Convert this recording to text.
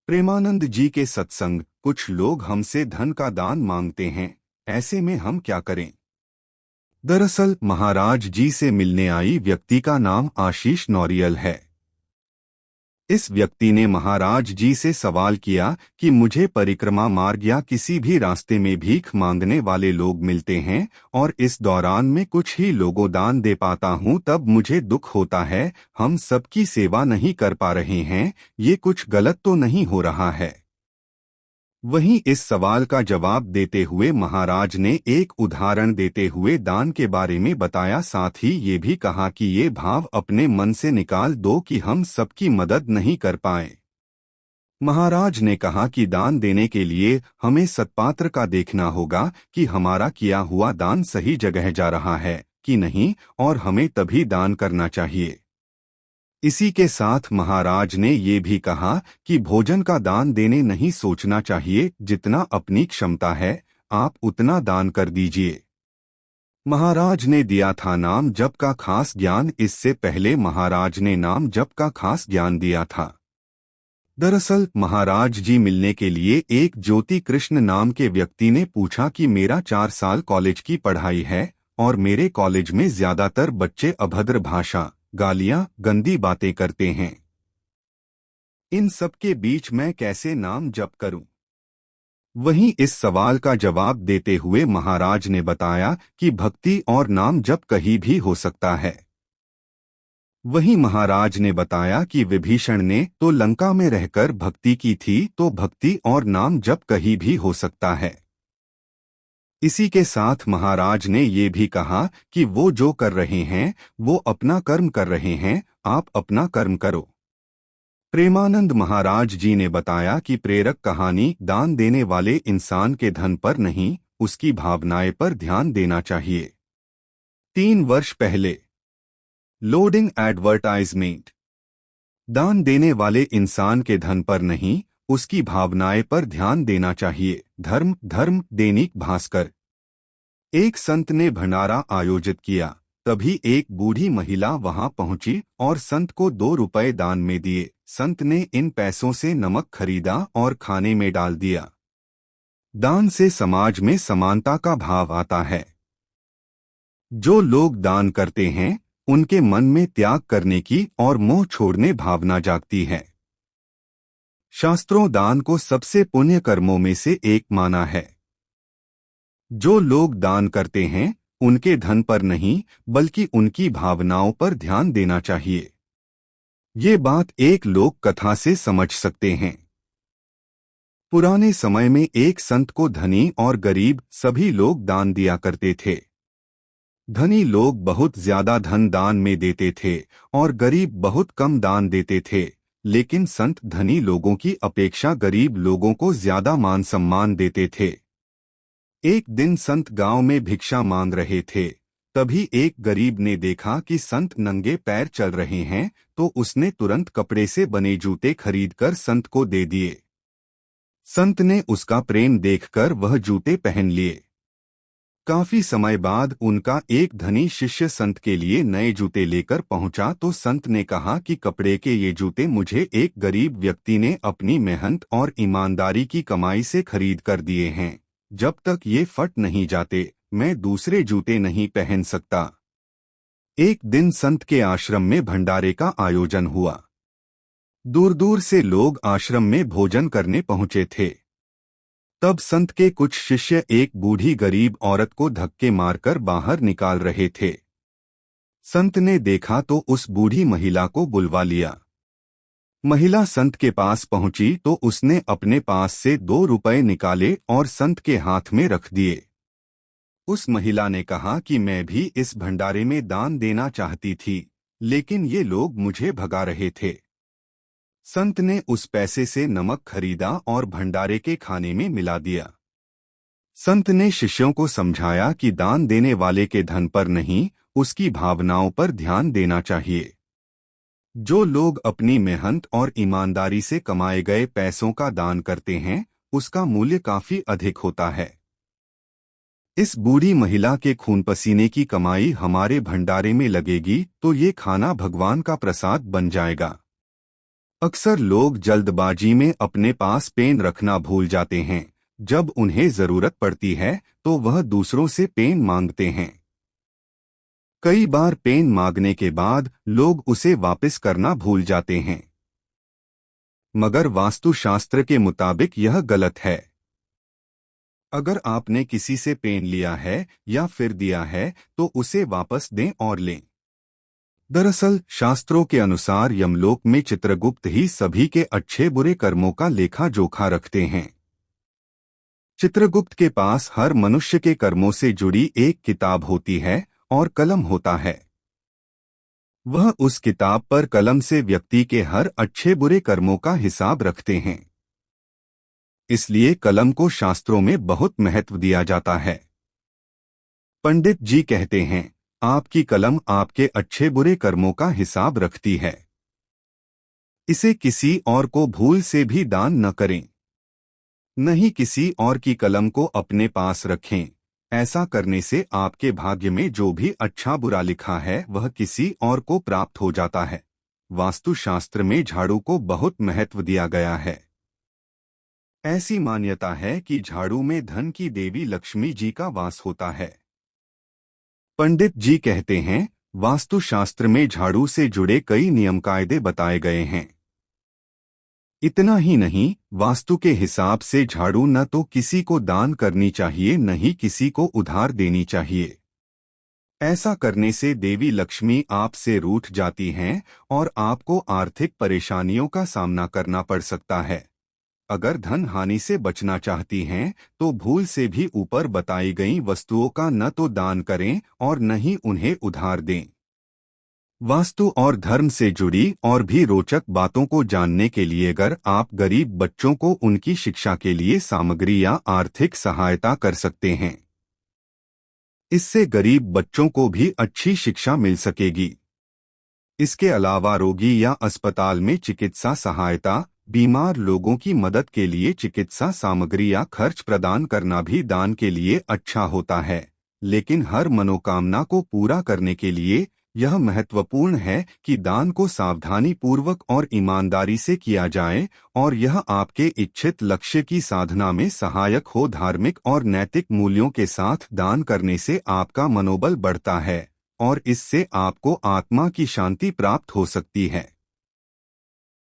प्रेमानंद जी के सत्संग। कुछ लोग हमसे धन का दान मांगते हैं, ऐसे में हम क्या करें? दरअसल महाराज जी से मिलने आई व्यक्ति का नाम आशीष नौरियल है। इस व्यक्ति ने महाराज जी से सवाल किया कि मुझे परिक्रमा मार्ग या किसी भी रास्ते में भीख मांगने वाले लोग मिलते हैं और इस दौरान मैं कुछ ही लोगों दान दे पाता हूं, तब मुझे दुख होता है। हम सबकी सेवा नहीं कर पा रहे हैं, ये कुछ गलत तो नहीं हो रहा है? वहीं इस सवाल का जवाब देते हुए महाराज ने एक उदाहरण देते हुए दान के बारे में बताया, साथ ही ये भी कहा कि ये भाव अपने मन से निकाल दो कि हम सबकी मदद नहीं कर पाए। महाराज ने कहा कि दान देने के लिए हमें सत्पात्र का देखना होगा कि हमारा किया हुआ दान सही जगह जा रहा है कि नहीं, और हमें तभी दान करना चाहिए। इसी के साथ महाराज ने ये भी कहा कि भोजन का दान देने नहीं सोचना चाहिए, जितना अपनी क्षमता है आप उतना दान कर दीजिए। महाराज ने दिया था नाम जप का खास ज्ञान। इससे पहले महाराज ने नाम जप का खास ज्ञान दिया था। दरअसल महाराज जी मिलने के लिए एक ज्योति कृष्ण नाम के व्यक्ति ने पूछा कि मेरा 4 साल कॉलेज की पढ़ाई है और मेरे कॉलेज में ज्यादातर बच्चे अभद्र भाषा, गालियां, गंदी बातें करते हैं। इन सब के बीच मैं कैसे नाम जप करूं? वहीं इस सवाल का जवाब देते हुए महाराज ने बताया कि भक्ति और नाम जप कहीं भी हो सकता है। वहीं महाराज ने बताया कि विभीषण ने तो लंका में रहकर भक्ति की थी, तो भक्ति और नाम जप कहीं भी हो सकता है। इसी के साथ महाराज ने ये भी कहा कि वो जो कर रहे हैं वो अपना कर्म कर रहे हैं, आप अपना कर्म करो। प्रेमानंद महाराज जी ने बताया कि प्रेरक कहानी दान देने वाले इंसान के धन पर नहीं, उसकी भावनाएं पर ध्यान देना चाहिए। 3 वर्ष पहले लोडिंग एडवर्टाइजमेंट। दान देने वाले इंसान के धन पर नहीं, उसकी भावनाएं पर ध्यान देना चाहिए। धर्म दैनिक भास्कर। एक संत ने भंडारा आयोजित किया, तभी एक बूढ़ी महिला वहां पहुंची और संत को 2 रुपए दान में दिए। संत ने इन पैसों से नमक खरीदा और खाने में डाल दिया। दान से समाज में समानता का भाव आता है। जो लोग दान करते हैं उनके मन में त्याग करने की और मोह छोड़ने भावना जागती है। शास्त्रों दान को सबसे पुण्य कर्मों में से एक माना है। जो लोग दान करते हैं उनके धन पर नहीं बल्कि उनकी भावनाओं पर ध्यान देना चाहिए। ये बात एक लोक कथा से समझ सकते हैं। पुराने समय में एक संत को धनी और गरीब सभी लोग दान दिया करते थे। धनी लोग बहुत ज्यादा धन दान में देते थे और गरीब बहुत कम दान देते थे, लेकिन संत धनी लोगों की अपेक्षा गरीब लोगों को ज्यादा मान सम्मान देते थे। एक दिन संत गांव में भिक्षा मांग रहे थे, तभी एक गरीब ने देखा कि संत नंगे पैर चल रहे हैं, तो उसने तुरंत कपड़े से बने जूते खरीदकर संत को दे दिए। संत ने उसका प्रेम देखकर वह जूते पहन लिए। काफी समय बाद उनका एक धनी शिष्य संत के लिए नए जूते लेकर पहुंचा, तो संत ने कहा कि कपड़े के ये जूते मुझे एक गरीब व्यक्ति ने अपनी मेहनत और ईमानदारी की कमाई से खरीद कर दिए हैं। जब तक ये फट नहीं जाते मैं दूसरे जूते नहीं पहन सकता। एक दिन संत के आश्रम में भंडारे का आयोजन हुआ। दूर दूर से लोग आश्रम में भोजन करने पहुंचे थे। तब संत के कुछ शिष्य एक बूढ़ी गरीब औरत को धक्के मारकर बाहर निकाल रहे थे। संत ने देखा तो उस बूढ़ी महिला को बुलवा लिया। महिला संत के पास पहुंची तो उसने अपने पास से 2 रुपए निकाले और संत के हाथ में रख दिए। उस महिला ने कहा कि मैं भी इस भंडारे में दान देना चाहती थी, लेकिन ये लोग मुझे भगा रहे थे। संत ने उस पैसे से नमक खरीदा और भंडारे के खाने में मिला दिया। संत ने शिष्यों को समझाया कि दान देने वाले के धन पर नहीं, उसकी भावनाओं पर ध्यान देना चाहिए। जो लोग अपनी मेहनत और ईमानदारी से कमाए गए पैसों का दान करते हैं, उसका मूल्य काफी अधिक होता है। इस बूढ़ी महिला के खून पसीने की कमाई हमारे भंडारे में लगेगी तो ये खाना भगवान का प्रसाद बन जाएगा। अक्सर लोग जल्दबाजी में अपने पास पेन रखना भूल जाते हैं। जब उन्हें जरूरत पड़ती है तो वह दूसरों से पेन मांगते हैं। कई बार पेन मांगने के बाद लोग उसे वापस करना भूल जाते हैं, मगर वास्तुशास्त्र के मुताबिक यह गलत है। अगर आपने किसी से पेन लिया है या फिर दिया है तो उसे वापस दें और लें। दरअसल शास्त्रों के अनुसार यमलोक में चित्रगुप्त ही सभी के अच्छे बुरे कर्मों का लेखा जोखा रखते हैं। चित्रगुप्त के पास हर मनुष्य के कर्मों से जुड़ी एक किताब होती है और कलम होता है। वह उस किताब पर कलम से व्यक्ति के हर अच्छे बुरे कर्मों का हिसाब रखते हैं। इसलिए कलम को शास्त्रों में बहुत महत्व दिया जाता है। पंडित जी कहते हैं, आपकी कलम आपके अच्छे बुरे कर्मों का हिसाब रखती है। इसे किसी और को भूल से भी दान न करें। नहीं किसी और की कलम को अपने पास रखें। ऐसा करने से आपके भाग्य में जो भी अच्छा बुरा लिखा है वह किसी और को प्राप्त हो जाता है। वास्तुशास्त्र में झाड़ू को बहुत महत्व दिया गया है। ऐसी मान्यता है कि झाड़ू में धन की देवी लक्ष्मी जी का वास होता है। पंडित जी कहते हैं, वास्तुशास्त्र में झाड़ू से जुड़े कई नियम कायदे बताए गए हैं। इतना ही नहीं, वास्तु के हिसाब से झाड़ू न तो किसी को दान करनी चाहिए न ही किसी को उधार देनी चाहिए। ऐसा करने से देवी लक्ष्मी आपसे रूठ जाती हैं और आपको आर्थिक परेशानियों का सामना करना पड़ सकता है। अगर धन हानि से बचना चाहती हैं तो भूल से भी ऊपर बताई गई वस्तुओं का न तो दान करें और न ही उन्हें उधार दें। वास्तु और धर्म से जुड़ी और भी रोचक बातों को जानने के लिए अगर आप गरीब बच्चों को उनकी शिक्षा के लिए सामग्री या आर्थिक सहायता कर सकते हैं। इससे गरीब बच्चों को भी अच्छी शिक्षा मिल सकेगी। इसके अलावा रोगी या अस्पताल में चिकित्सा सहायता, बीमार लोगों की मदद के लिए चिकित्सा सामग्री या खर्च प्रदान करना भी दान के लिए अच्छा होता है। लेकिन हर मनोकामना को पूरा करने के लिए यह महत्वपूर्ण है कि दान को सावधानी पूर्वक और ईमानदारी से किया जाए और यह आपके इच्छित लक्ष्य की साधना में सहायक हो। धार्मिक और नैतिक मूल्यों के साथ दान करने से आपका मनोबल बढ़ता है और इससे आपको आत्मा की शांति प्राप्त हो सकती है।